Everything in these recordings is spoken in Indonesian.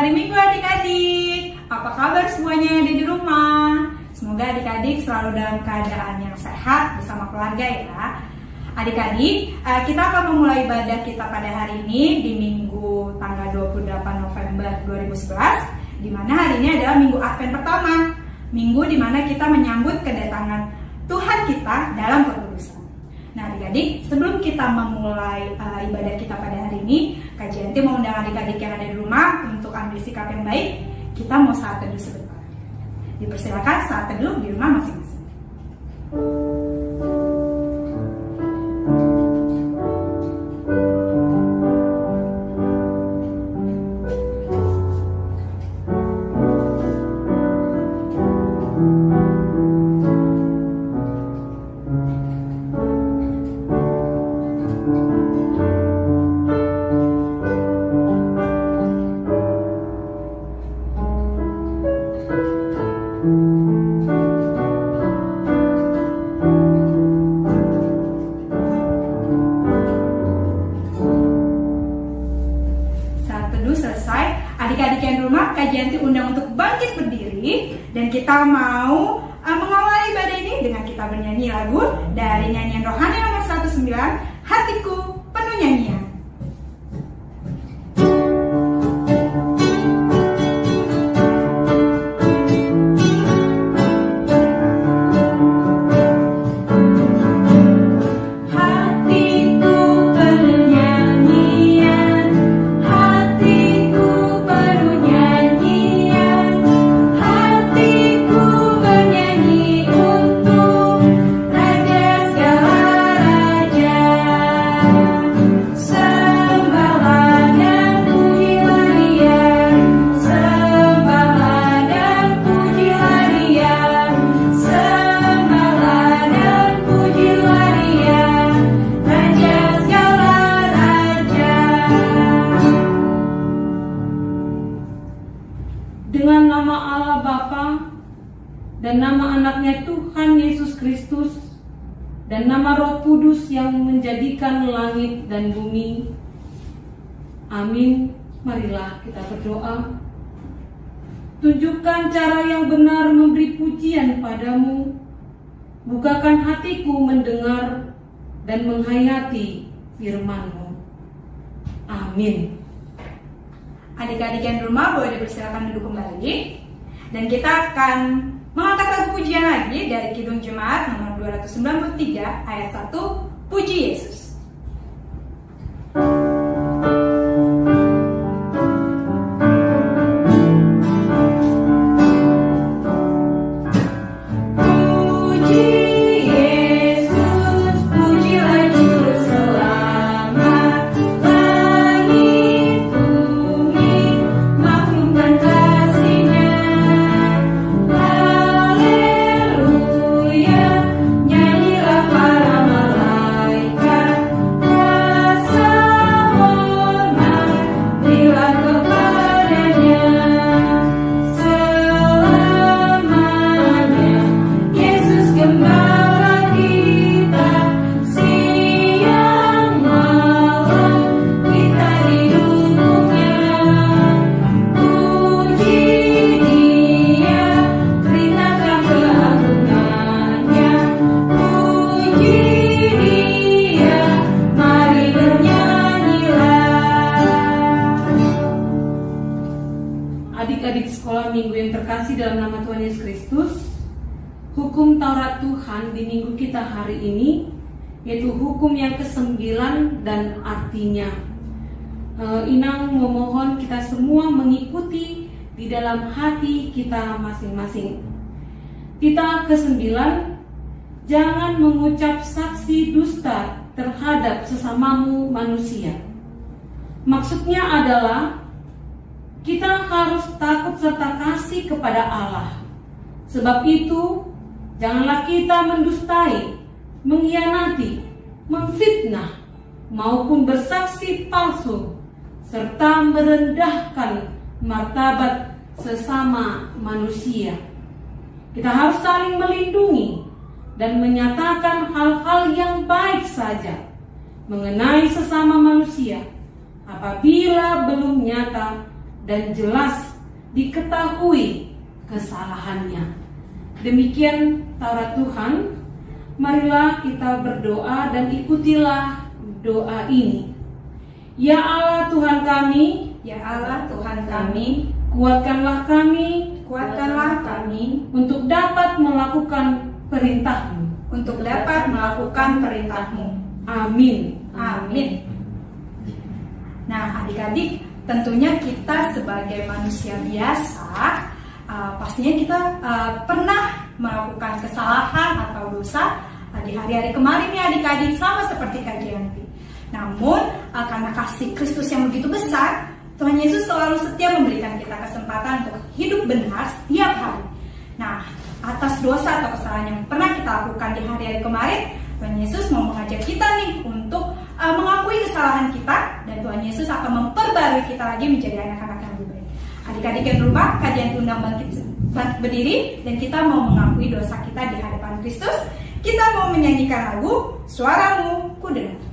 hari Minggu adik-adik. Apa kabar semuanya yang ada di rumah? Semoga adik-adik selalu dalam keadaan yang sehat bersama keluarga ya. Adik-adik, kita akan memulai ibadah kita pada hari ini di Minggu tanggal 28 November 2011, di mana hari ini adalah Minggu Advent pertama. Minggu di mana kita menyambut kedatangan Tuhan kita dalam kekudusan. Nah adik-adik, sebelum kita memulai ibadah kita pada hari ini, Kak Janti mau undang adik-adik yang ada di rumah untuk ambil sikap yang baik. Kita mau saat teduh sebentar. Dipersilakan saat teduh di rumah masing-masing. Selesai, adik-adik yang di rumah Kak Janti undang untuk bangkit berdiri dan kita mau mengawali ibadah ini dengan kita bernyanyi lagu dari nyanyian rohani nomor 109, Hatiku Penuh Nyanyian. Dengan nama Allah Bapa dan nama anaknya Tuhan Yesus Kristus dan nama Roh Kudus yang menjadikan langit dan bumi. Amin. Marilah kita berdoa. Tunjukkan cara yang benar memberi pujian padamu. Bukakan hatiku mendengar dan menghayati firman-Mu. Amin. Adik-adik yang di rumah boleh dipersilakan duduk kembali. Dan kita akan mengangkat lagu pujian lagi dari Kidung Jemaat nomor 293 ayat 1, Puji Yesus. Adik-adik sekolah minggu yang terkasih dalam nama Tuhan Yesus Kristus, hukum Taurat Tuhan di minggu kita hari ini yaitu hukum yang ke-9 dan artinya Inang memohon kita semua mengikuti di dalam hati kita masing-masing. Kita ke-9, jangan mengucap saksi dusta terhadap sesamamu manusia. Maksudnya adalah kita harus takut serta kasih kepada Allah. Sebab itu, janganlah kita mendustai, mengkhianati, memfitnah, maupun bersaksi palsu, serta merendahkan martabat sesama manusia. Kita harus saling melindungi dan menyatakan hal-hal yang baik saja mengenai sesama manusia apabila belum nyata dan jelas diketahui kesalahannya. Demikian Taurat Tuhan. Marilah kita berdoa dan ikutilah doa ini. Ya Allah Tuhan kami, Ya Allah Tuhan kami, kuatkanlah kami untuk dapat melakukan perintah-Mu. untuk dapat melakukan perintah-Mu. Amin. Amin. Nah, adik-adik, tentunya kita sebagai manusia biasa, pastinya kita pernah melakukan kesalahan atau dosa di hari-hari kemarin ya adik-adik, sama seperti Kak Gianti. Namun, karena kasih Kristus yang begitu besar, Tuhan Yesus selalu setia memberikan kita kesempatan untuk hidup benar setiap hari. Nah, atas dosa atau kesalahan yang pernah kita lakukan di hari-hari kemarin, Tuhan Yesus mau mengajak kita nih untuk mengakui kesalahan kita, dan Tuhan Yesus akan memperbarui kita lagi menjadi anak-anak yang lebih baik. Adik-adik yang di rumah, kajian undang bangkit berdiri, dan kita mau mengakui dosa kita di hadapan Kristus. Kita mau menyanyikan lagu Suaramu Ku Dengar.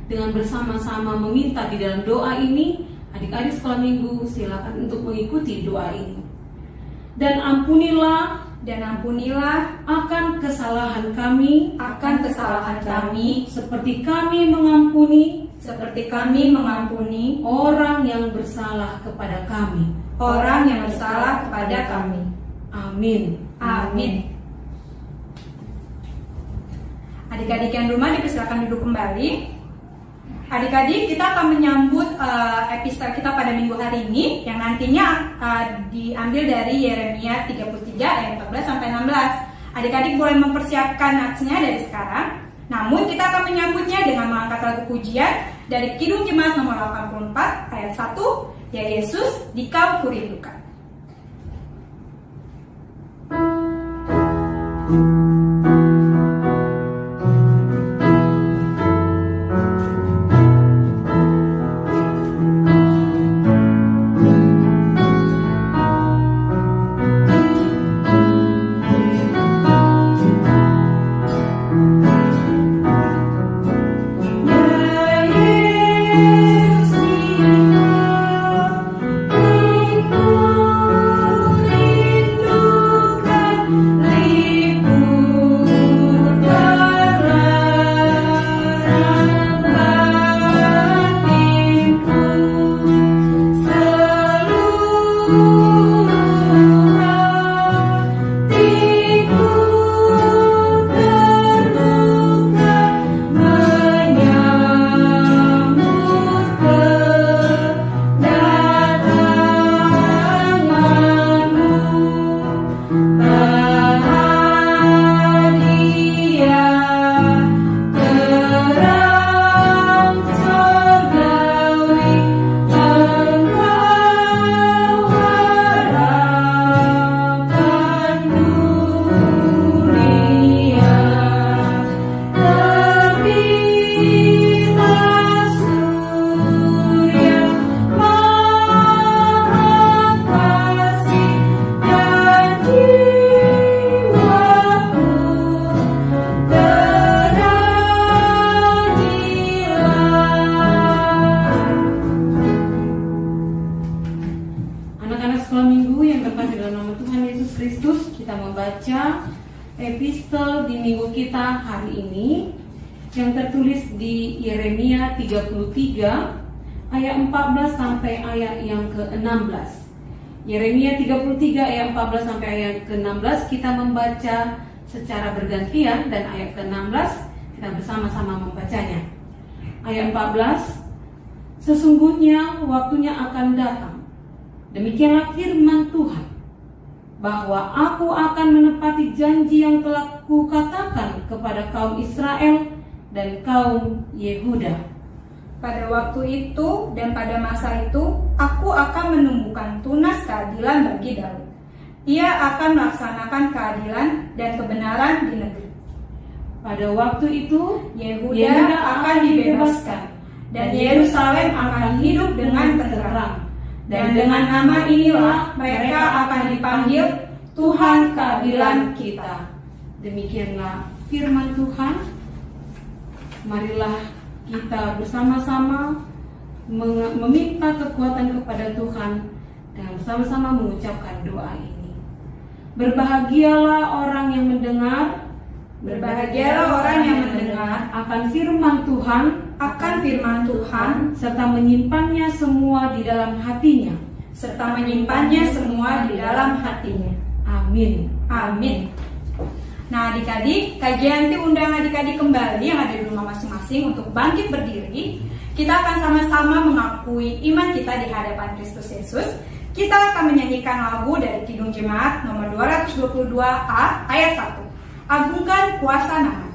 Dengan bersama-sama meminta di dalam doa ini, adik-adik sekolah minggu silakan untuk mengikuti doa ini. Dan ampunilah akan kesalahan kami, seperti kami mengampuni orang yang bersalah kepada kami. Amin. Amin. Adik-adik yang di rumah dipersilakan duduk kembali. Adik-adik, kita akan menyambut episode kita pada minggu hari ini yang nantinya diambil dari Yeremia 33 ayat 14 sampai 16. Adik-adik boleh mempersiapkan natsnya dari sekarang. Namun kita akan menyambutnya dengan mengangkat lagu pujian dari Kidung Jemaat nomor 84 ayat 1, Ya Yesus, Dikau Kurindukan. yang tertulis di Yeremia 33 ayat 14 sampai ayat yang ke-16. Yeremia 33 ayat 14 sampai ayat ke-16 kita membaca secara bergantian, dan ayat ke-16 kita bersama-sama membacanya. Ayat 14, sesungguhnya waktunya akan datang, demikianlah firman Tuhan, bahwa aku akan menepati janji yang telah kukatakan kepada kaum Israel dan kaum Yehuda. Pada waktu itu dan pada masa itu, aku akan menumbuhkan tunas keadilan bagi Daud. Ia akan melaksanakan keadilan dan kebenaran di negeri. Pada waktu itu, Yehuda akan dibebaskan, dan Yerusalem akan hidup dengan tenteram. Dan dengan nama inilah mereka akan dipanggil Tuhan keadilan kita. Demikianlah firman Tuhan. Marilah kita bersama-sama meminta kekuatan kepada Tuhan dan bersama-sama mengucapkan doa ini. Berbahagialah orang yang mendengar, berbahagialah orang yang mendengar akan firman Tuhan, serta menyimpannya semua di dalam hatinya, Amin. Amin. Nah, adik-adik, kajian undang adik-adik kembali yang ada di rumah masing-masing untuk bangkit berdiri. Kita akan sama-sama mengakui iman kita di hadapan Kristus Yesus. Kita akan menyanyikan lagu dari Kidung Jemaat nomor 222A ayat 1. Agungkan kuasa nama.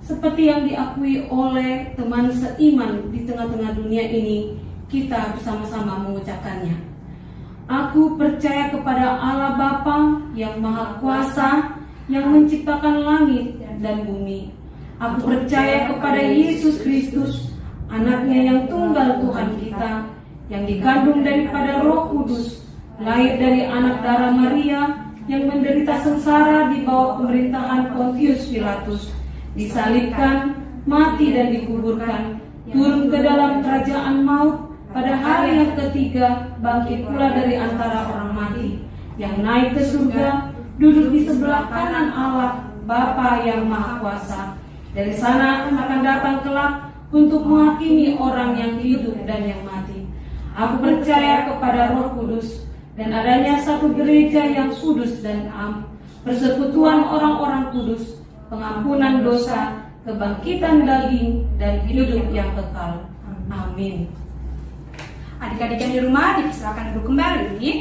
Seperti yang diakui oleh teman seiman di tengah-tengah dunia ini, kita bersama-sama mengucapkannya. Aku percaya kepada Allah Bapa yang Maha Kuasa, yang menciptakan langit dan bumi. Aku percaya kepada Yesus Kristus, anaknya yang tunggal Tuhan kita, yang dikandung daripada Roh Kudus, lahir dari anak darah Maria, yang menderita sengsara di bawah pemerintahan Pontius Pilatus, disalibkan, mati dan dikuburkan, turun ke dalam kerajaan maut, pada hari yang ketiga bangkit pula dari antara orang mati, yang naik ke surga, duduk di sebelah kanan Allah Bapa yang Maha Kuasa. Dari sana akan datang kelak untuk menghakimi orang yang hidup dan yang mati. Aku percaya kepada Roh Kudus dan adanya satu gereja yang kudus dan am, persekutuan orang-orang kudus, pengampunan dosa, kebangkitan daging, dan hidup yang kekal. Amin. Adik-adik yang di rumah dipersilakan duduk kembali.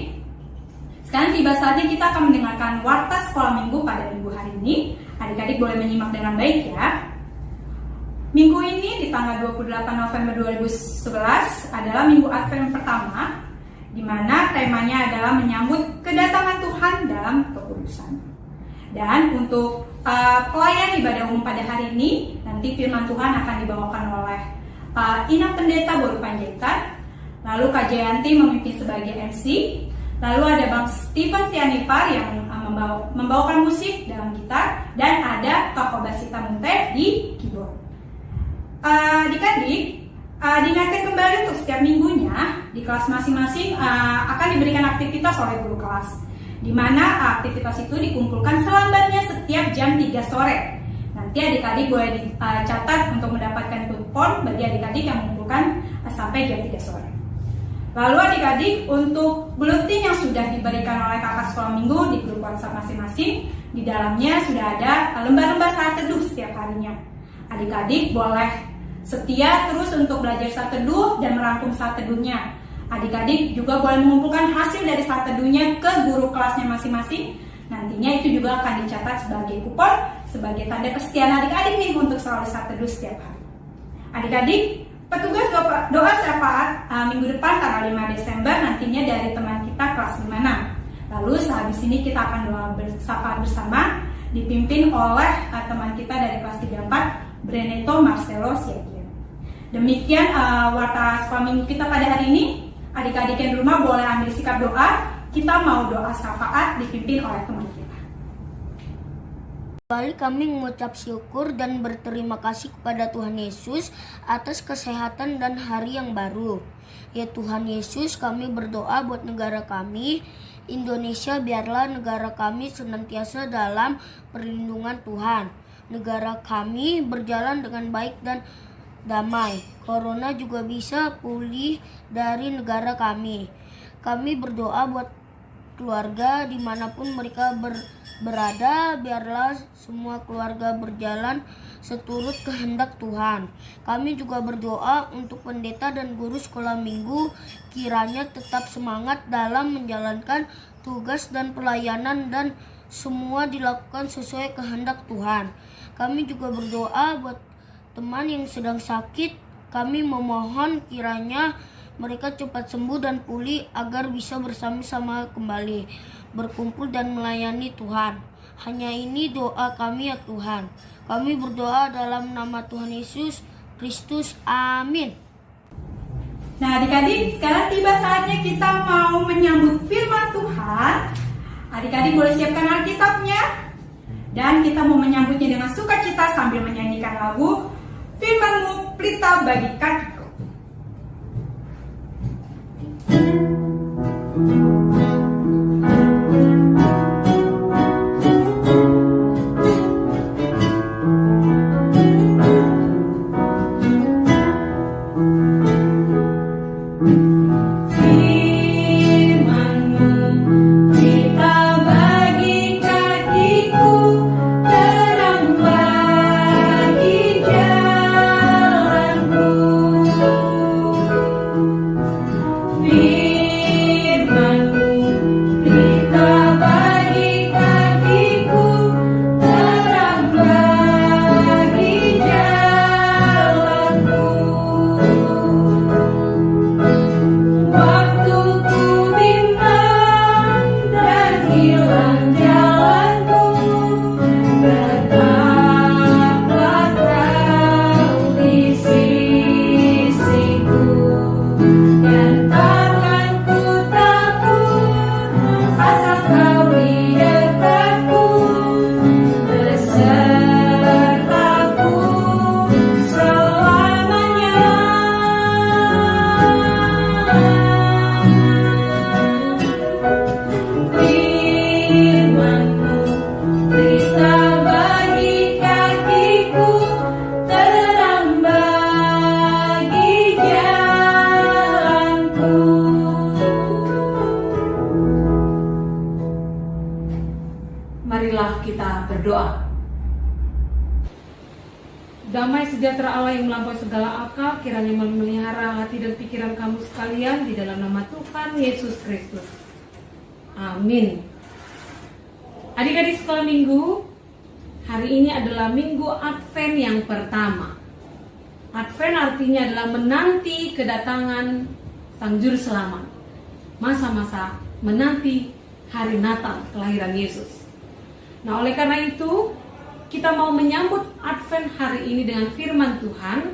Sekarang tiba saatnya kita akan mendengarkan warta sekolah minggu pada minggu hari ini. Adik-adik boleh menyimak dengan baik ya. Minggu ini di tanggal 28 November 2011 adalah minggu Advent pertama, di mana temanya adalah menyambut kedatangan Tuhan dalam kekudusan. Dan untuk pelayan ibadah umum pada hari ini, nanti firman Tuhan akan dibawakan oleh Ina Pendeta Boru Panjaitan, lalu Kak Jayanti memimpin sebagai MC, lalu ada Bang Stephen Sianipar yang membawakan musik dalam gitar, dan ada Kak Kobasita Munte di keyboard. Adik-adik, diingatkan kembali untuk setiap minggunya di kelas masing-masing akan diberikan aktivitas oleh guru kelas, di mana aktivitas itu dikumpulkan selambatnya setiap jam 3 sore. Nanti adik-adik boleh dicatat untuk mendapatkan kupon bagi adik-adik yang mengumpulkan sampai jam 3 sore. Lalu adik-adik, untuk buletin yang sudah diberikan oleh kakak sekolah minggu di grup WhatsApp masing-masing, di dalamnya sudah ada lembar-lembar saat teduh setiap harinya. Adik-adik boleh setia terus untuk belajar saat teduh dan merangkum saat teduhnya. Adik-adik juga boleh mengumpulkan hasil dari saat teduhnya ke guru kelasnya masing-masing. Nantinya itu juga akan dicatat sebagai kupon, sebagai tanda kesetiaan adik-adik nih untuk selalu saat teduh setiap hari. Adik-adik, petugas doa syafaat minggu depan tanggal 5 Desember nantinya dari teman kita kelas 56. Lalu sehabis ini kita akan doa syafaat bersama dipimpin oleh teman kita dari kelas 34, Breneto Marcelo Siagian. Demikian warta sekolah minggu kita pada hari ini. Adik-adik yang di rumah boleh ambil sikap doa. Kita mau doa syafaat dipimpin oleh teman kita. Kembali kami mengucap syukur dan berterima kasih kepada Tuhan Yesus atas kesehatan dan hari yang baru. Ya Tuhan Yesus, kami berdoa buat negara kami, Indonesia, biarlah negara kami senantiasa dalam perlindungan Tuhan. Negara kami berjalan dengan baik dan damai. Corona juga bisa pulih dari negara kami. Kami berdoa buat keluarga dimanapun mereka berada, biarlah semua keluarga berjalan seturut kehendak Tuhan. Kami juga berdoa untuk pendeta dan guru sekolah minggu, kiranya tetap semangat dalam menjalankan tugas dan pelayanan dan semua dilakukan sesuai kehendak Tuhan. Kami juga berdoa buat teman yang sedang sakit. Kami memohon kiranya mereka cepat sembuh dan pulih agar bisa bersama-sama kembali berkumpul dan melayani Tuhan. Hanya ini doa kami ya Tuhan. Kami berdoa dalam nama Tuhan Yesus Kristus. Amin. Nah adik-adik, sekarang tiba saatnya kita mau menyambut firman Tuhan. Adik-adik boleh siapkan Alkitabnya. Dan kita mau menyambutnya dengan sukacita sambil menyanyikan lagu Firman-Mu Pelita Bagi Kakiku. Marilah kita berdoa. Damai sejahtera Allah yang melampaui segala akal, kiranya memelihara hati dan pikiran kamu sekalian di dalam nama Tuhan Yesus Kristus. Amin. Adik-adik sekolah minggu, hari ini adalah minggu Advent yang pertama. Advent artinya adalah menanti kedatangan Sang Juru Selamat. Masa-masa menanti hari Natal kelahiran Yesus. Nah, oleh karena itu, kita mau menyambut Advent hari ini dengan firman Tuhan.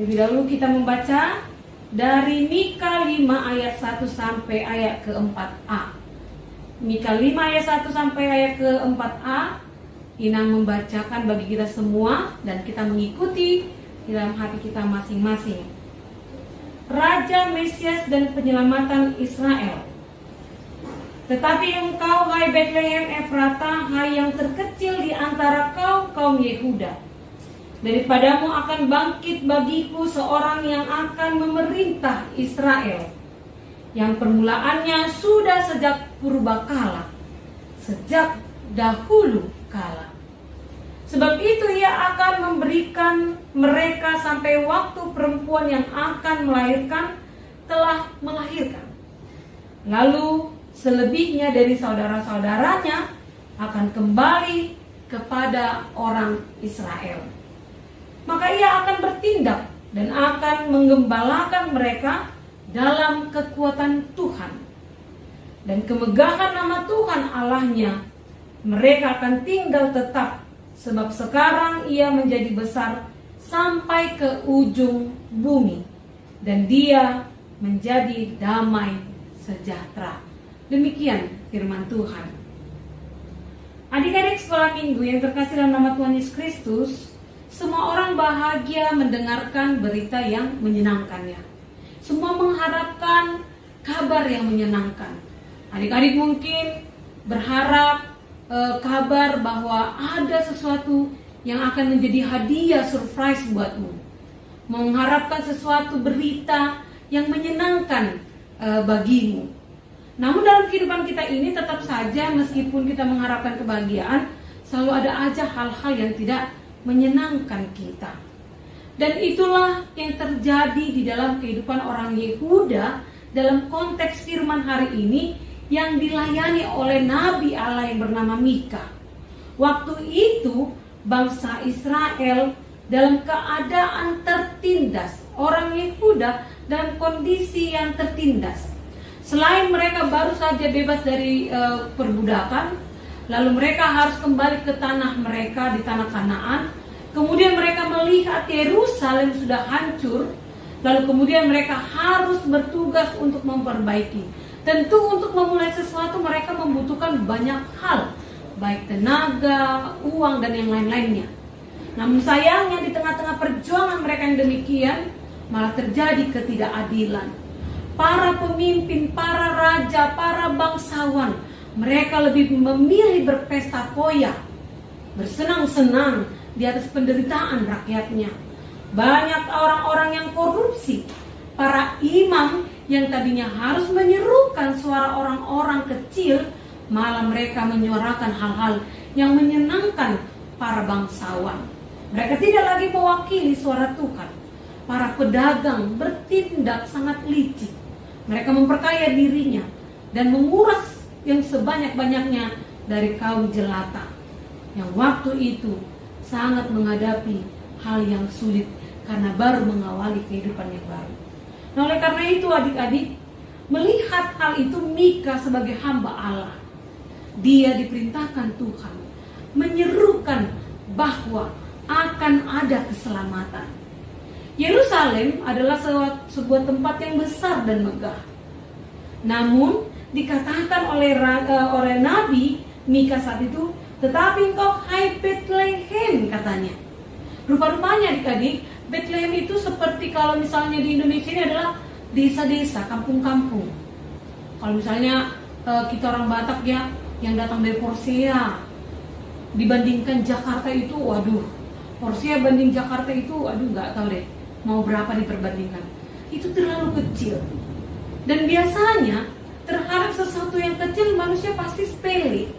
Lebih dahulu kita membaca dari Mika 5 ayat 1 sampai ayat ke-4a. Mika 5 ayat 1 sampai ayat ke-4a. Ina membacakan bagi kita semua dan kita mengikuti di dalam hati kita masing-masing. Raja Mesias dan penyelamatan Israel. Tetapi engkau, hai Bethlehem Efrata, hai yang terkecil di antara kaum Yehuda, daripadamu akan bangkit bagiku seorang yang akan memerintah Israel, yang permulaannya sudah sejak purbakala, sejak dahulu kala. Sebab itu ia akan memberikan mereka sampai waktu perempuan yang akan melahirkan telah melahirkan. Lalu selebihnya dari saudara-saudaranya akan kembali kepada orang Israel. Maka ia akan bertindak dan akan menggembalakan mereka dalam kekuatan Tuhan. Dan kemegahan nama Tuhan Allahnya, mereka akan tinggal tetap, sebab sekarang ia menjadi besar sampai ke ujung bumi, dan dia menjadi damai sejahtera. Demikian firman Tuhan. Adik-adik sekolah minggu yang terkasih dalam nama Tuhan Yesus Kristus, semua orang bahagia mendengarkan berita yang menyenangkannya. Semua mengharapkan kabar yang menyenangkan. Adik-adik mungkin berharap kabar bahwa ada sesuatu yang akan menjadi hadiah surprise buatmu. Mengharapkan sesuatu berita yang menyenangkan bagimu. Namun dalam kehidupan kita ini tetap saja meskipun kita mengharapkan kebahagiaan, selalu ada aja hal-hal yang tidak menyenangkan kita. Dan itulah yang terjadi di dalam kehidupan orang Yehuda dalam konteks firman hari ini yang dilayani oleh Nabi Allah yang bernama Mika. Waktu itu bangsa Israel dalam keadaan tertindas, orang Yehuda dalam kondisi yang tertindas. Selain mereka baru saja bebas dari perbudakan, lalu mereka harus kembali ke tanah mereka di tanah Kanaan. Kemudian mereka melihat Yerusalem sudah hancur, lalu kemudian mereka harus bertugas untuk memperbaiki. Tentu untuk memulai sesuatu mereka membutuhkan banyak hal, baik tenaga, uang, dan yang lain-lainnya. Namun sayangnya di tengah-tengah perjuangan mereka yang demikian, malah terjadi ketidakadilan. Para pemimpin, para raja, para bangsawan, mereka lebih memilih berpesta poya, bersenang-senang di atas penderitaan rakyatnya. Banyak orang-orang yang korupsi. Para imam yang tadinya harus menyerukan suara orang-orang kecil, malah mereka menyuarakan hal-hal yang menyenangkan para bangsawan. Mereka tidak lagi mewakili suara Tuhan. Para pedagang bertindak sangat licik. Mereka memperkaya dirinya dan menguras yang sebanyak-banyaknya dari kaum jelata, yang waktu itu sangat menghadapi hal yang sulit karena baru mengawali kehidupan yang baru. Nah, oleh karena itu adik-adik, melihat hal itu Mika sebagai hamba Allah, dia diperintahkan Tuhan menyerukan bahwa akan ada keselamatan. Yerusalem adalah sebuah tempat yang besar dan megah. Namun dikatakan oleh Nabi Mika saat itu, tetapi engkau hai Bethlehem, katanya. Rupa-rupanya adik-adik, Bethlehem itu seperti kalau misalnya di Indonesia ini adalah desa-desa, kampung-kampung. Kalau misalnya kita orang Batak ya, yang datang dari Porsea, dibandingkan Jakarta itu, waduh, Porsea banding Jakarta itu, waduh nggak tahu deh mau berapa diperbandingkan. Itu terlalu kecil. Dan biasanya terhadap sesuatu yang kecil manusia pasti sepele,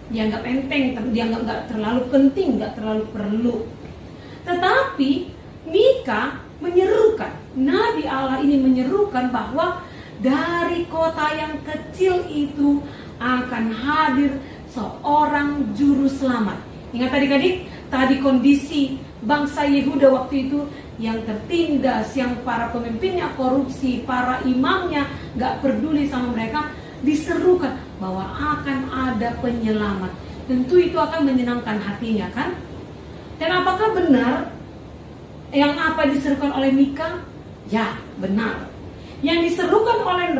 dianggap enteng, dianggap nggak terlalu penting, nggak terlalu perlu. Tetapi Mika menyerukan, Nabi Allah ini menyerukan bahwa dari kota yang kecil itu akan hadir seorang juru selamat. Ingat adik-adik, tadi kondisi bangsa Yehuda waktu itu yang tertindas, yang para pemimpinnya korupsi, para imamnya gak peduli sama mereka, diserukan bahwa akan ada penyelamat. Tentu itu akan menyenangkan hatinya kan? Dan apakah benar yang apa diserukan oleh Mika? Ya, benar. Yang diserukan oleh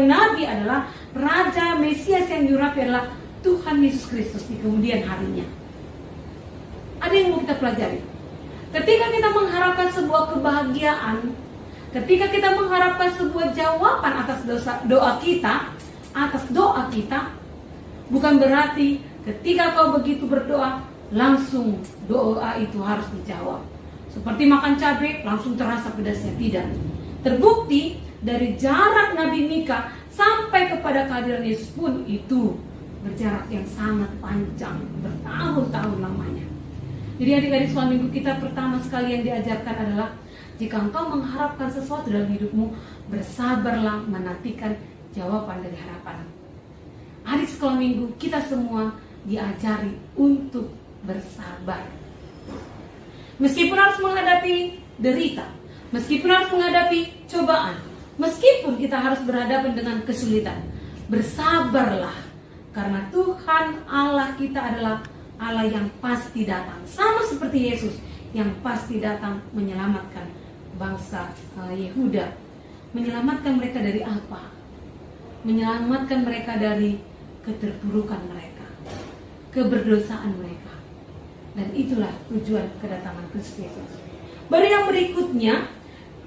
Nabi adalah Raja Mesias yang diurapi adalah Tuhan Yesus Kristus di kemudian harinya. Ada yang mau kita pelajari. Ketika kita mengharapkan sebuah kebahagiaan, ketika kita mengharapkan sebuah jawaban atas doa kita, bukan berarti ketika kau begitu berdoa, langsung doa itu harus dijawab. Seperti makan cabai, langsung terasa pedasnya, tidak. Terbukti dari jarak Nabi Mika sampai kepada kehadiran Yesus pun itu berjarak yang sangat panjang, bertahun-tahun lamanya. Jadi adik-adik sekolah minggu kita pertama sekali yang diajarkan adalah Jika engkau mengharapkan sesuatu dalam hidupmu, bersabarlah menantikan jawaban dari harapan. Adik sekolah minggu, kita semua diajari untuk bersabar. Meskipun harus menghadapi derita, meskipun harus menghadapi cobaan, meskipun kita harus berhadapan dengan kesulitan, bersabarlah. Karena Tuhan Allah kita adalah Allah yang pasti datang. Sama seperti Yesus yang pasti datang menyelamatkan bangsa Yehuda. Menyelamatkan mereka dari apa? Menyelamatkan mereka dari keterpurukan mereka, keberdosaan mereka. Dan itulah tujuan kedatangan Kristus Yesus. Baru yang berikutnya,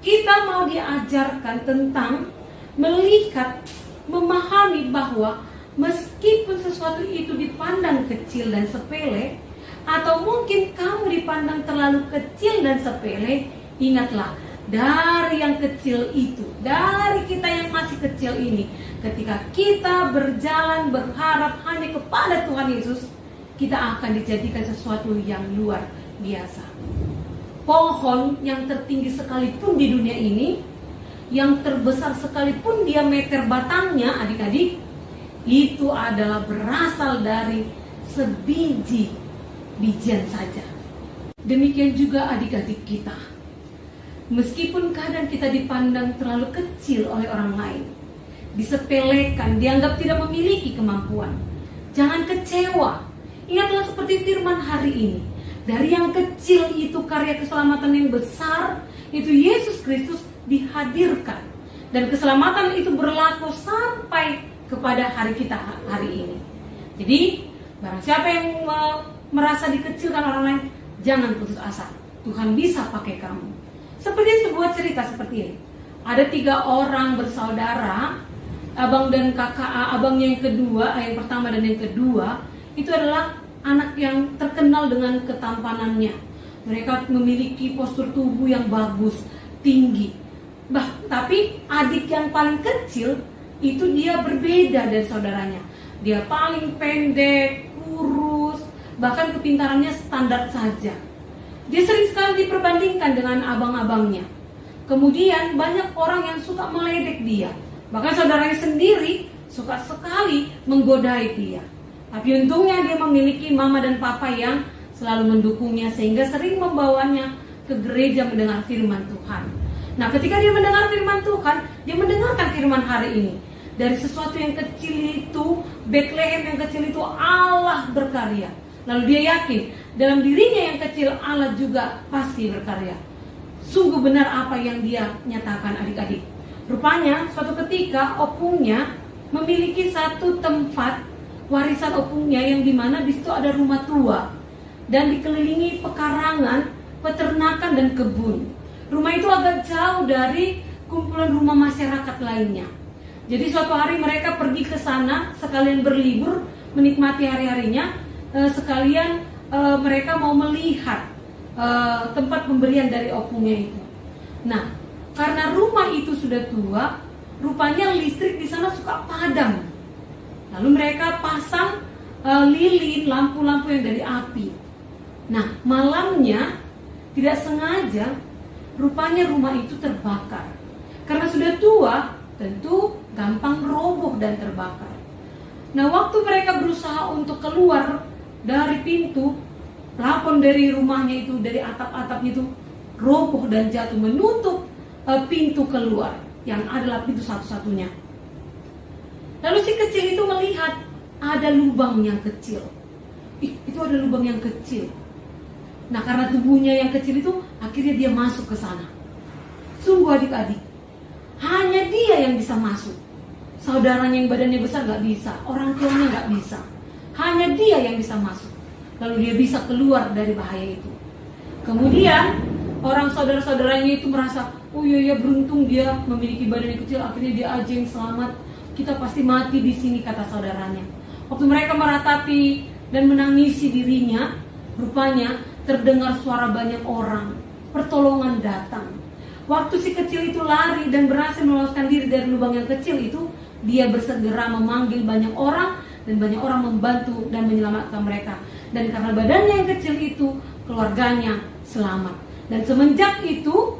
kita mau diajarkan tentang melihat, memahami bahwa meskipun sesuatu itu dipandang kecil dan sepele, atau mungkin kamu dipandang terlalu kecil dan sepele, ingatlah, dari yang kecil itu, dari kita yang masih kecil ini, ketika kita berjalan berharap hanya kepada Tuhan Yesus, kita akan dijadikan sesuatu yang luar biasa. Pohon yang tertinggi sekalipun di dunia ini, yang terbesar sekalipun diameter batangnya, adik-adik, itu adalah berasal dari sebiji bijian saja. Demikian juga adik-adik kita. Meskipun kadang kita dipandang terlalu kecil oleh orang lain, disepelekan, dianggap tidak memiliki kemampuan, jangan kecewa. Ingatlah seperti firman hari ini. Dari yang kecil itu karya keselamatan yang besar, itu Yesus Kristus dihadirkan. Dan keselamatan itu berlaku sampai kepada hari kita hari ini. Jadi, barang siapa yang merasa dikecilkan orang lain, jangan putus asa. Tuhan bisa pakai kamu. Seperti sebuah cerita seperti ini. Ada 3 orang bersaudara, abang dan kakak. Abangnya yang kedua, yang pertama dan yang kedua, itu adalah anak yang terkenal dengan ketampanannya. Mereka memiliki postur tubuh yang bagus, tinggi. Tapi adik yang paling kecil itu dia berbeda dari saudaranya. Dia paling pendek, kurus, bahkan kepintarannya standar saja. Dia sering sekali diperbandingkan dengan abang-abangnya. Kemudian banyak orang yang suka meledek dia. Bahkan saudaranya sendiri suka sekali menggodai dia. Tapi untungnya dia memiliki mama dan papa yang selalu mendukungnya, sehingga sering membawanya ke gereja mendengar firman Tuhan. Nah, ketika dia mendengar firman Tuhan, dia mendengarkan firman hari ini. Dari sesuatu yang kecil itu, Bethlehem yang kecil itu, Allah berkarya. Lalu dia yakin, dalam dirinya yang kecil Allah juga pasti berkarya. Sungguh benar apa yang dia nyatakan, adik-adik. Rupanya suatu ketika opungnya memiliki satu tempat warisan opungnya, yang dimana di situ ada rumah tua dan dikelilingi pekarangan, peternakan dan kebun. Rumah itu agak jauh dari kumpulan rumah masyarakat lainnya. Jadi suatu hari mereka pergi ke sana sekalian berlibur, menikmati hari-harinya, sekalian mereka mau melihat tempat pemberian dari opungnya itu. Nah, karena rumah itu sudah tua, rupanya listrik di sana suka padam. Lalu mereka pasang lilin, lampu-lampu yang dari api. Nah, malamnya tidak sengaja rupanya rumah itu terbakar. Karena sudah tua, tentu gampang roboh dan terbakar. Nah, waktu mereka berusaha untuk keluar dari pintu, plafon dari rumahnya itu, dari atap-atapnya itu roboh dan jatuh menutup pintu keluar, yang adalah pintu satu-satunya. Lalu si kecil itu melihat ada lubang yang kecil. Itu ada lubang yang kecil. Nah, karena tubuhnya yang kecil itu, akhirnya dia masuk ke sana. Sungguh adik-adik, hanya dia yang bisa masuk. Saudaranya yang badannya besar gak bisa, orang tuanya gak bisa. Hanya dia yang bisa masuk. Lalu dia bisa keluar dari bahaya itu. Kemudian orang saudara-saudaranya itu merasa, oh iya beruntung dia memiliki badan yang kecil, akhirnya dia aja yang selamat. Kita pasti mati di sini, kata saudaranya. Waktu mereka meratapi dan menangisi dirinya, rupanya terdengar suara banyak orang. Pertolongan datang. Waktu si kecil itu lari dan berhasil meloloskan diri dari lubang yang kecil itu, dia bersegera memanggil banyak orang, dan banyak orang membantu dan menyelamatkan mereka. Dan karena badannya yang kecil itu, keluarganya selamat. Dan semenjak itu,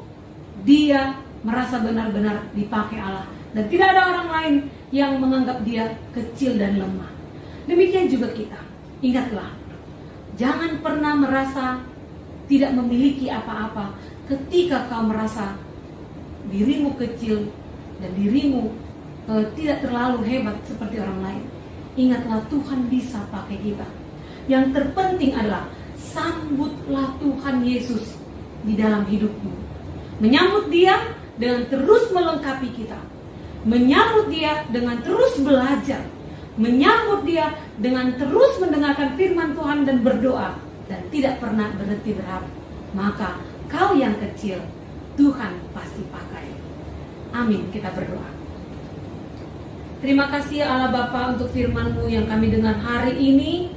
dia merasa benar-benar dipakai Allah. Dan tidak ada orang lain yang menganggap dia kecil dan lemah. Demikian juga kita. Ingatlah, jangan pernah merasa tidak memiliki apa-apa ketika kau merasa dirimu kecil dan dirimu tidak terlalu hebat seperti orang lain. Ingatlah, Tuhan bisa pakai kita. Yang terpenting adalah sambutlah Tuhan Yesus di dalam hidupmu. Menyambut Dia dengan terus melengkapi kita. Menyambut Dia dengan terus belajar. Menyambut Dia dengan terus mendengarkan firman Tuhan dan berdoa. Dan tidak pernah berhenti berharap. Maka kau yang kecil, Tuhan pasti pakai. Amin, kita berdoa. Terima kasih Allah Bapa untuk firman-Mu yang kami dengar hari ini.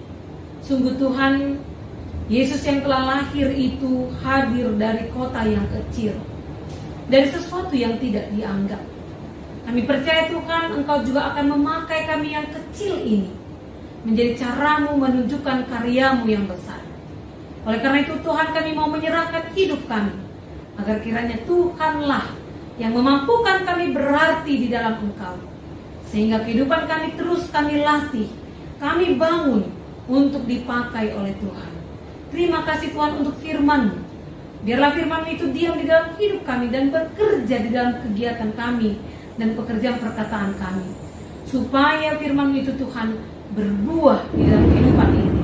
Sungguh Tuhan, Yesus yang telah lahir itu hadir dari kota yang kecil, dari sesuatu yang tidak dianggap. Kami percaya Tuhan, Engkau juga akan memakai kami yang kecil ini menjadi cara-Mu menunjukkan karya-Mu yang besar. Oleh karena itu Tuhan, kami mau menyerahkan hidup kami, agar kiranya Tuhanlah yang memampukan kami berarti di dalam Engkau. Sehingga kehidupan kami terus kami latih, kami bangun untuk dipakai oleh Tuhan. Terima kasih Tuhan untuk firman-Mu. Biarlah firman-Mu itu diam di dalam hidup kami dan bekerja di dalam kegiatan kami dan pekerjaan perkataan kami. Supaya firman-Mu itu Tuhan berbuah di dalam kehidupan ini.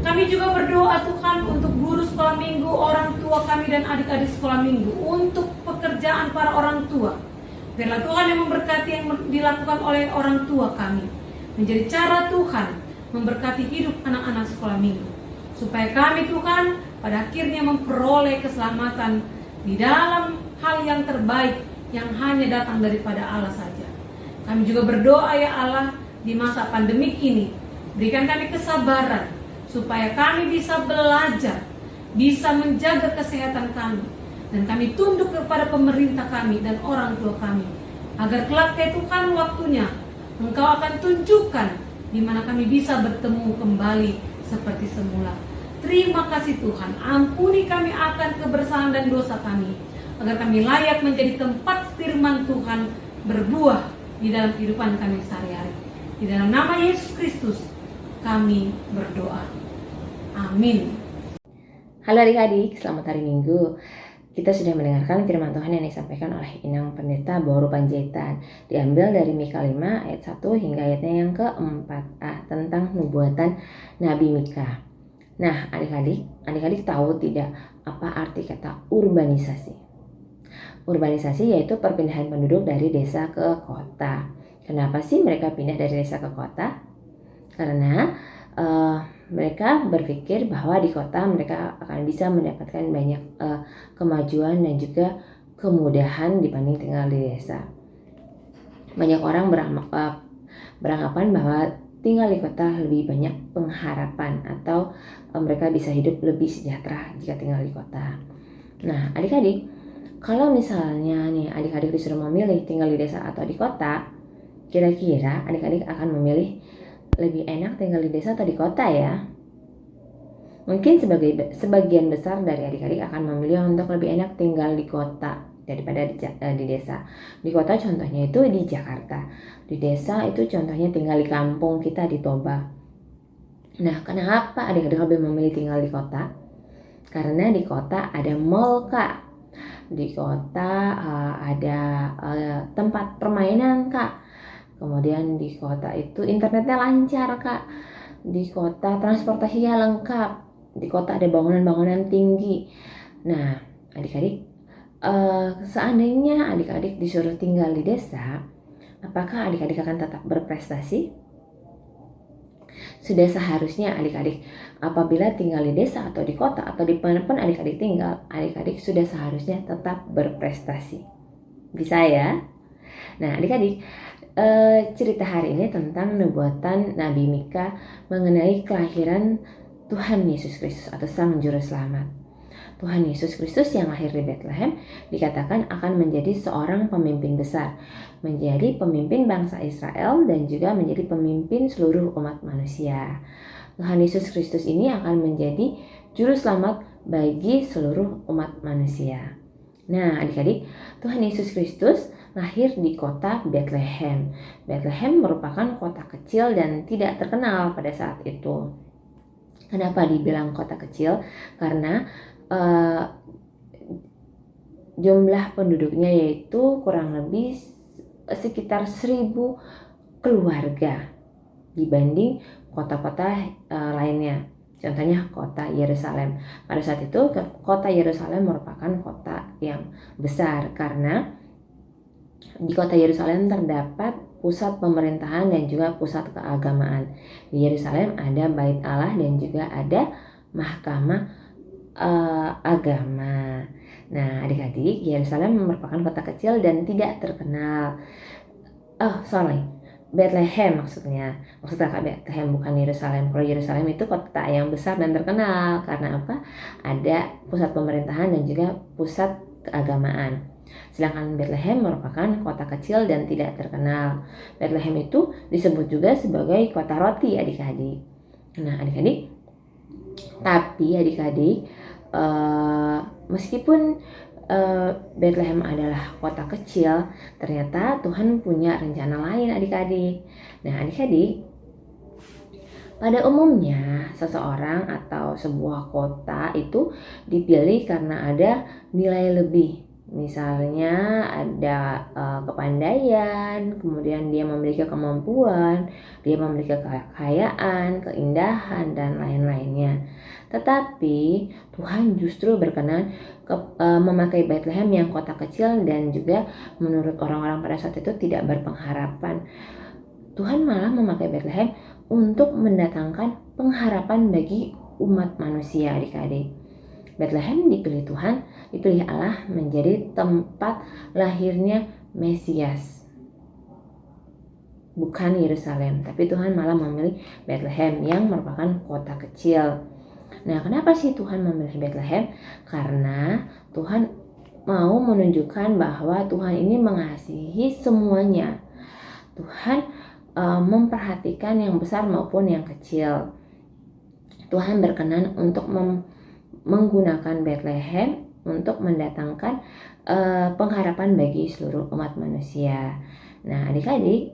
Kami juga berdoa Tuhan untuk guru sekolah minggu, orang tua kami dan adik-adik sekolah minggu, untuk pekerjaan para orang tua. Biarlah Tuhan yang memberkati yang dilakukan oleh orang tua kami menjadi cara Tuhan memberkati hidup anak-anak sekolah minggu, supaya kami Tuhan pada akhirnya memperoleh keselamatan di dalam hal yang terbaik yang hanya datang daripada Allah saja. Kami juga berdoa ya Allah, di masa pandemik ini berikan kami kesabaran supaya kami bisa belajar, bisa menjaga kesehatan kami, dan kami tunduk kepada pemerintah kami dan orang tua kami, agar kelak ya Tuhan waktunya Engkau akan tunjukkan di mana kami bisa bertemu kembali seperti semula. Terima kasih Tuhan, ampuni kami akan kebersamaan dan dosa kami, agar kami layak menjadi tempat firman Tuhan berbuah di dalam kehidupan kami sehari-hari. Di dalam nama Yesus Kristus kami berdoa. Amin. Halo adik-adik, selamat hari Minggu. Kita sudah mendengarkan firman Tuhan yang disampaikan oleh Inang Pendeta Boru Panjaitan, diambil dari Mika 5 ayat 1 hingga ayatnya yang ke-4a tentang nubuatan Nabi Mika. Nah, adik-adik tahu tidak apa arti kata urbanisasi? Urbanisasi yaitu perpindahan penduduk dari desa ke kota. Kenapa sih mereka pindah dari desa ke kota? Karena mereka berpikir bahwa di kota mereka akan bisa mendapatkan banyak kemajuan dan juga kemudahan dibanding tinggal di desa. Banyak orang beranggapan bahwa tinggal di kota lebih banyak pengharapan atau mereka bisa hidup lebih sejahtera jika tinggal di kota. Nah, adik-adik, kalau misalnya nih adik-adik disuruh memilih tinggal di desa atau di kota, kira-kira adik-adik akan memilih lebih enak tinggal di desa atau di kota ya? Mungkin sebagian besar dari adik-adik akan memilih untuk lebih enak tinggal di kota daripada di desa. Di kota contohnya itu di Jakarta. Di desa itu contohnya tinggal di kampung kita di Toba. Nah, kenapa adik-adik lebih memilih tinggal di kota? Karena di kota ada mall Kak. Di kota ada tempat permainan Kak. Kemudian di kota itu internetnya lancar Kak. Di kota transportasinya lengkap. Di kota ada bangunan-bangunan tinggi. Nah, adik-adik, seandainya adik-adik disuruh tinggal di desa, apakah adik-adik akan tetap berprestasi? Sudah seharusnya adik-adik apabila tinggal di desa atau di kota atau di mana pun adik-adik tinggal, adik-adik sudah seharusnya tetap berprestasi. Bisa ya? Nah, adik-adik, cerita hari ini tentang nubuatan Nabi Mika mengenai kelahiran Tuhan Yesus Kristus atau Sang Juru Selamat. Tuhan Yesus Kristus yang lahir di Bethlehem dikatakan akan menjadi seorang pemimpin besar, menjadi pemimpin bangsa Israel dan juga menjadi pemimpin seluruh umat manusia. Tuhan Yesus Kristus ini akan menjadi Juru Selamat bagi seluruh umat manusia. Nah, adik-adik, Tuhan Yesus Kristus lahir di kota Bethlehem. Bethlehem merupakan kota kecil dan tidak terkenal pada saat itu. Kenapa dibilang kota kecil? Karena jumlah penduduknya yaitu kurang lebih sekitar 1.000 keluarga dibanding kota-kota lainnya. Contohnya kota Yerusalem. Pada saat itu kota Yerusalem merupakan kota yang besar karena di kota Yerusalem terdapat pusat pemerintahan dan juga pusat keagamaan. Di Yerusalem ada Bait Allah dan juga ada mahkamah agama. Nah, adik-adik, Yerusalem merupakan kota kecil dan tidak terkenal. Bethlehem maksudnya. Maksud kakak Bethlehem bukan Yerusalem. Kalau Yerusalem itu kota yang besar dan terkenal karena apa? Ada pusat pemerintahan dan juga pusat keagamaan. Sedangkan Bethlehem merupakan kota kecil dan tidak terkenal. Bethlehem itu disebut juga sebagai kota roti, adik-adik. Nah, adik-adik, tapi adik-adik, meskipun Bethlehem adalah kota kecil, ternyata Tuhan punya rencana lain, adik-adik. Nah, adik-adik, pada umumnya seseorang atau sebuah kota itu dipilih karena ada nilai lebih. Misalnya ada kepandaian, kemudian dia memiliki kemampuan, dia memiliki kekayaan, keindahan, dan lain-lainnya. Tetapi Tuhan justru berkenan memakai Bethlehem yang kota kecil dan juga menurut orang-orang pada saat itu tidak berpengharapan. Tuhan malah memakai Bethlehem untuk mendatangkan pengharapan bagi umat manusia, adik-adik. Bethlehem dipilih Tuhan, dipilih Allah menjadi tempat lahirnya Mesias. Bukan Yerusalem, tapi Tuhan malah memilih Bethlehem yang merupakan kota kecil. Nah, kenapa sih Tuhan memilih Bethlehem? Karena Tuhan mau menunjukkan bahwa Tuhan ini mengasihi semuanya. Tuhan memperhatikan yang besar maupun yang kecil. Tuhan berkenan untuk menggunakan Bethlehem untuk mendatangkan pengharapan bagi seluruh umat manusia. Nah, adik-adik,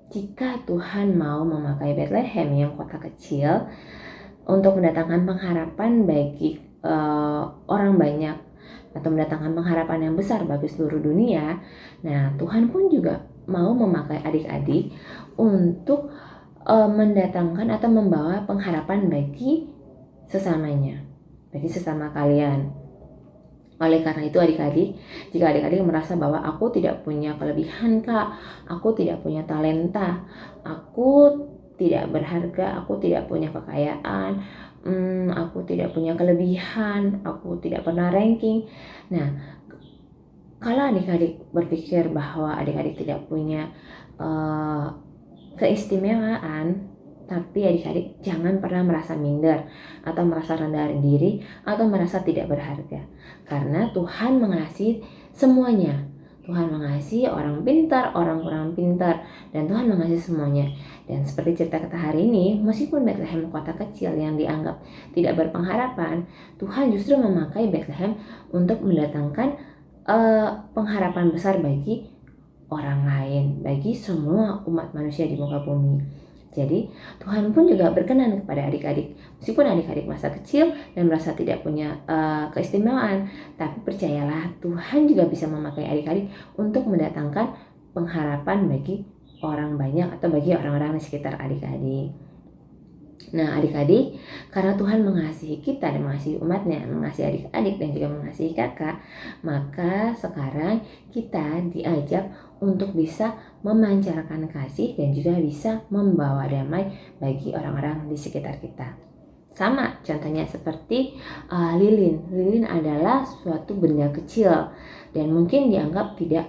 jika Tuhan mau memakai Bethlehem yang kota kecil untuk mendatangkan pengharapan bagi orang banyak atau mendatangkan pengharapan yang besar bagi seluruh dunia, nah Tuhan pun juga mau memakai adik-adik untuk mendatangkan atau membawa pengharapan bagi sesamanya, bagi sesama kalian. Oleh karena itu adik-adik, jika adik-adik merasa bahwa aku tidak punya kelebihan kak, aku tidak punya talenta, aku tidak berharga, aku tidak punya kekayaan, aku tidak punya kelebihan, aku tidak pernah ranking. Nah, kalau adik-adik berpikir bahwa adik-adik tidak punya keistimewaan, tapi adik-adik jangan pernah merasa minder atau merasa rendah diri atau merasa tidak berharga. Karena Tuhan mengasihi semuanya. Tuhan mengasihi orang pintar, orang kurang pintar, dan Tuhan mengasihi semuanya. Dan seperti cerita kita hari ini, meskipun Bethlehem kota kecil yang dianggap tidak berpengharapan, Tuhan justru memakai Bethlehem untuk mendatangkan pengharapan besar bagi orang lain, bagi semua umat manusia di muka bumi. Jadi Tuhan pun juga berkenan kepada adik-adik, meskipun adik-adik masa kecil dan merasa tidak punya keistimewaan, tapi percayalah Tuhan juga bisa memakai adik-adik untuk mendatangkan pengharapan bagi orang banyak atau bagi orang-orang di sekitar adik-adik. Nah adik-adik, karena Tuhan mengasihi kita dan mengasihi umatnya, mengasihi adik-adik dan juga mengasihi kakak, maka sekarang kita diajak untuk bisa memancarkan kasih dan juga bisa membawa damai bagi orang-orang di sekitar kita. Sama contohnya seperti lilin. Lilin adalah suatu benda kecil dan mungkin dianggap tidak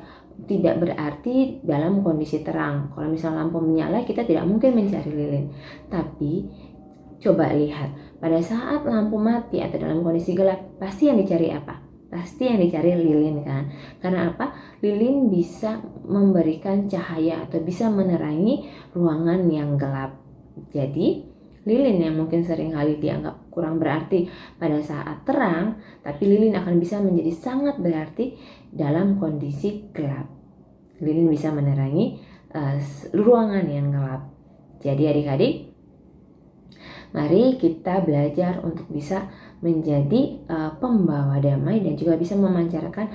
berarti dalam kondisi terang. Kalau misalnya lampu menyala, kita tidak mungkin mencari lilin. Tapi coba lihat, pada saat lampu mati atau dalam kondisi gelap, pasti yang dicari apa? Pasti yang dicari lilin kan? Karena apa? Lilin bisa memberikan cahaya atau bisa menerangi ruangan yang gelap. Jadi lilin yang mungkin seringkali dianggap kurang berarti pada saat terang, tapi lilin akan bisa menjadi sangat berarti dalam kondisi gelap. Lilin bisa menerangi ruangan yang gelap. Jadi adik-adik, mari kita belajar untuk bisa menjadi pembawa damai dan juga bisa memancarkan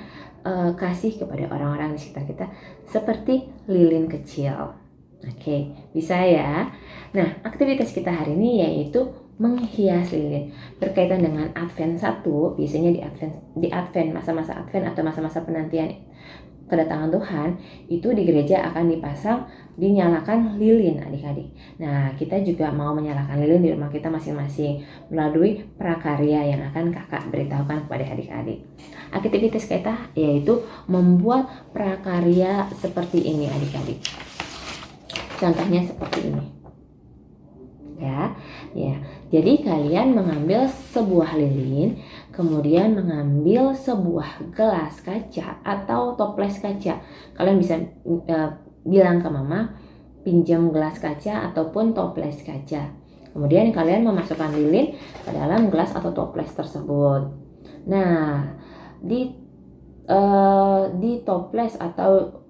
kasih kepada orang-orang di sekitar kita seperti lilin kecil. Oke, bisa ya. Nah, aktivitas kita hari ini yaitu menghias lilin. Berkaitan dengan Advent 1, biasanya di Advent, masa-masa Advent atau masa-masa penantian kedatangan Tuhan, itu di gereja akan dinyalakan lilin adik-adik. Nah, kita juga mau menyalakan lilin di rumah kita masing-masing melalui prakarya yang akan kakak beritahukan kepada adik-adik. Aktivitas kita yaitu membuat prakarya seperti ini adik-adik. Contohnya seperti ini. Ya. Jadi kalian mengambil sebuah lilin, kemudian mengambil sebuah gelas kaca atau toples kaca. Kalian bisa bilang ke mama, pinjam gelas kaca ataupun toples kaca. Kemudian kalian memasukkan lilin ke dalam gelas atau toples tersebut. Nah, di toples atau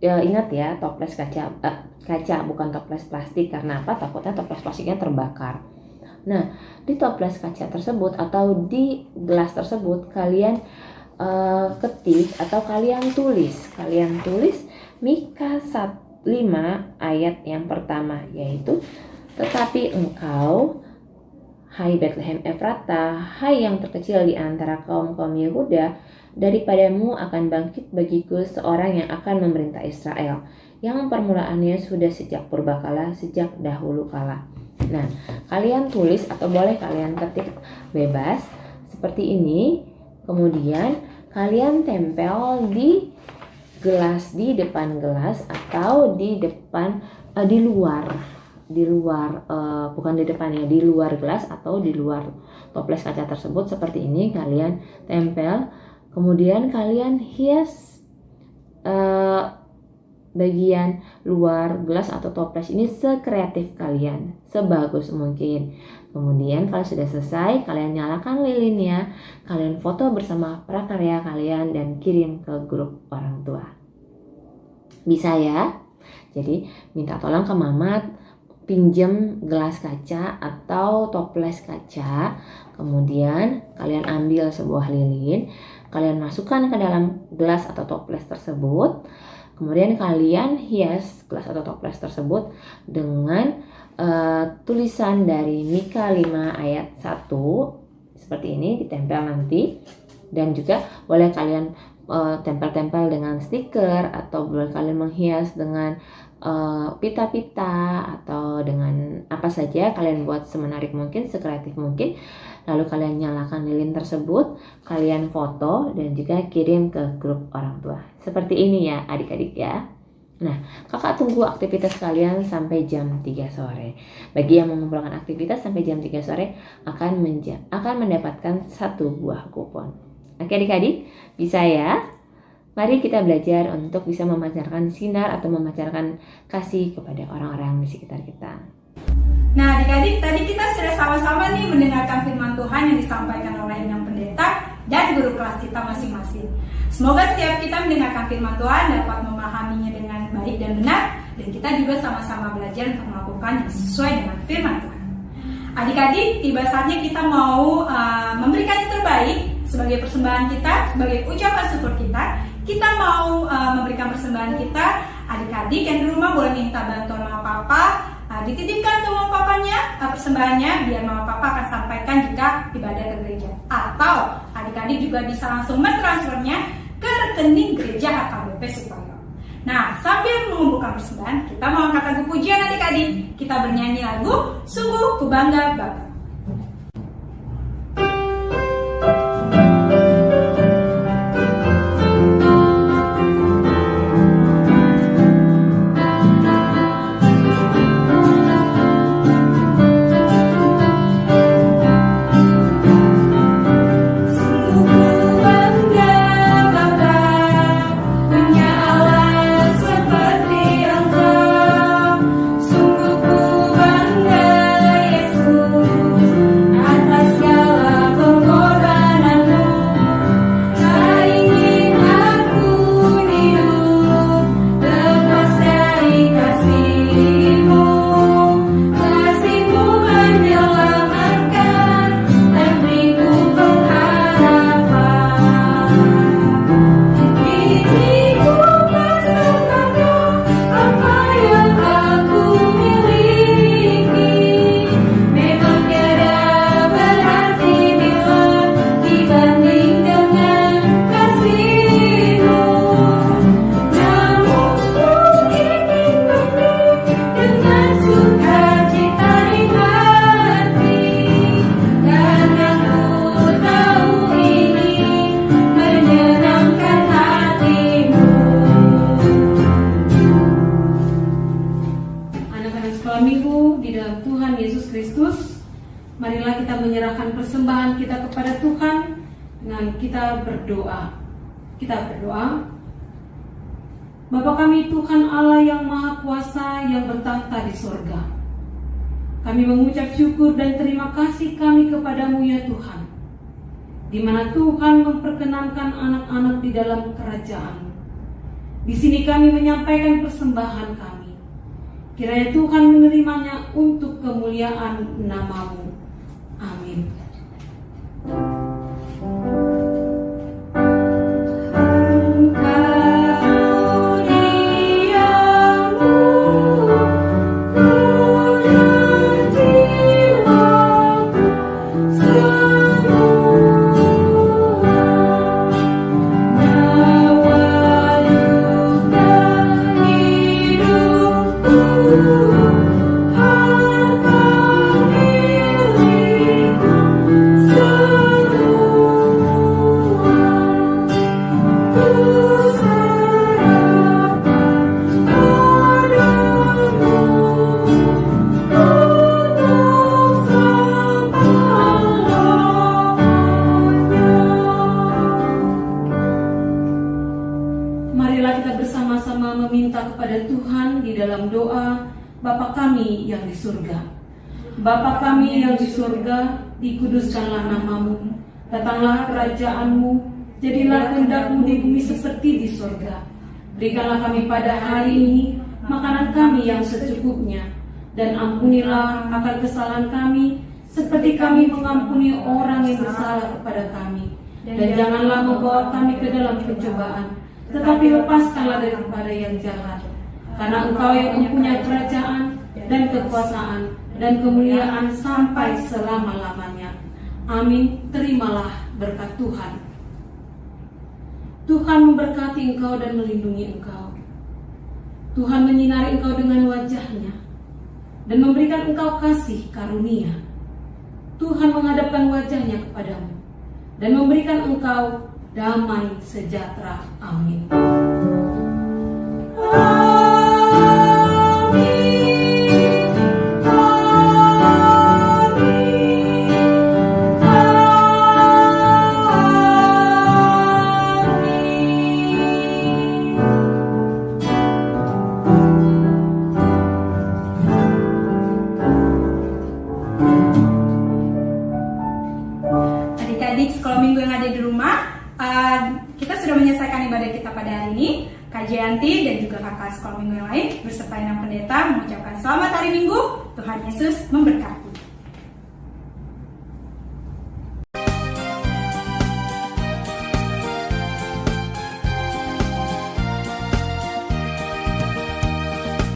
ingat ya, toples kaca bukan toples plastik. Karena apa? Takutnya toples plastiknya terbakar. Nah, di toples kaca tersebut atau di gelas tersebut kalian ketik atau kalian tulis Mika 5 ayat yang pertama, yaitu tetapi engkau, hai Bethlehem Efrata, hai yang terkecil di antara kaum-kaum Yehuda, daripadamu akan bangkit bagiku seorang yang akan memerintah Israel, yang permulaannya sudah sejak purbakala, sejak dahulu kala. Nah, kalian tulis atau boleh kalian ketik bebas seperti ini. Kemudian kalian tempel di gelas, di depan gelas atau di luar bukan di depannya, di luar gelas atau di luar toples kaca tersebut seperti ini. Kalian tempel, kemudian kalian hias bagian luar gelas atau toples ini sekreatif kalian, sebagus mungkin. Kemudian kalau sudah selesai, kalian nyalakan lilinnya, kalian foto bersama prakarya kalian dan kirim ke grup orang tua. Bisa ya? Jadi minta tolong ke mama pinjam gelas kaca atau toples kaca. Kemudian kalian ambil sebuah lilin, kalian masukkan ke dalam gelas atau toples tersebut. Kemudian kalian hias gelas atau toples tersebut dengan tulisan dari Mika 5 ayat 1 seperti ini, ditempel nanti. Dan juga boleh kalian tempel-tempel dengan stiker atau boleh kalian menghias dengan pita-pita atau dengan apa saja kalian buat semenarik mungkin, sekreatif mungkin. Lalu kalian nyalakan lilin tersebut, kalian foto dan juga kirim ke grup orang tua. Seperti ini ya adik-adik ya. Nah, kakak tunggu aktivitas kalian sampai jam 3 sore. Bagi yang mengumpulkan aktivitas sampai jam 3 sore akan mendapatkan 1 buah kupon. Oke adik-adik, bisa ya? Mari kita belajar untuk bisa memancarkan sinar atau memancarkan kasih kepada orang-orang di sekitar kita. Nah adik-adik, tadi kita sudah sama-sama nih mendengarkan firman Tuhan yang disampaikan oleh Inang Pendeta dan guru kelas kita masing-masing. Semoga setiap kita mendengarkan firman Tuhan dapat memahaminya dengan baik dan benar, dan kita juga sama-sama belajar untuk melakukan yang sesuai dengan firman Tuhan. Adik-adik, tiba saatnya kita mau memberikan yang terbaik sebagai persembahan kita, sebagai ucapan syukur kita. Kita mau memberikan persembahan kita. Adik-adik yang di rumah boleh minta bantuan mama papa, dititipkan ke mama papanya persembahannya, biar mama papa akan sampaikan jika ibadah ke gereja. Atau adik-adik juga bisa langsung mentransfernya ke rekening gereja HKBP Sutoyo. Nah, sambil mengumpulkan persembahan, kita mau angkat lagu pujian adik-adik. Kita bernyanyi lagu Sungguh Ku Bangga Bapa. Sungguh ku bangga Yesus. menyerahkan persembahan kita kepada Tuhan dengan kita berdoa. Kita berdoa. Bapa kami Tuhan Allah yang Maha Kuasa yang bertahta di sorga. Kami mengucap syukur dan terima kasih kami kepadamu ya Tuhan, di mana Tuhan memperkenankan anak-anak di dalam kerajaan-Mu. Di sini kami menyampaikan persembahan kami. Kiranya Tuhan menerimanya untuk kemuliaan nama-Mu. Amin. Marilah kita bersama-sama meminta kepada Tuhan di dalam doa Bapa kami yang di surga. Bapa kami yang di surga, dikuduskanlah nama-Mu. Datanglah kerajaan-Mu, jadilah kehendak-Mu di bumi seperti di surga. Berikanlah kami pada hari ini makanan kami yang secukupnya, dan ampunilah akan kesalahan kami seperti kami mengampuni orang yang bersalah kepada kami. Dan janganlah membawa kami ke dalam pencobaan, tetapi lepaskanlah daripada yang jahat. Karena Engkau yang mempunyai kerajaan dan kekuasaan dan kemuliaan sampai selama-lamanya. Amin. Terimalah berkat Tuhan. Tuhan memberkati engkau dan melindungi engkau. Tuhan menyinari engkau dengan wajah-Nya dan memberikan engkau kasih karunia. Tuhan menghadapkan wajah-Nya kepadamu dan memberikan engkau damai sejahtera. Amin. Adik-adik sekolah minggu yang ada di rumah, kita sudah menyelesaikan ibadah kita pada hari ini. Kak Jayanti dan juga kakak sekolah minggu yang lain berserta Inang Pendeta mengucapkan selamat hari Minggu. Tuhan Yesus memberkati.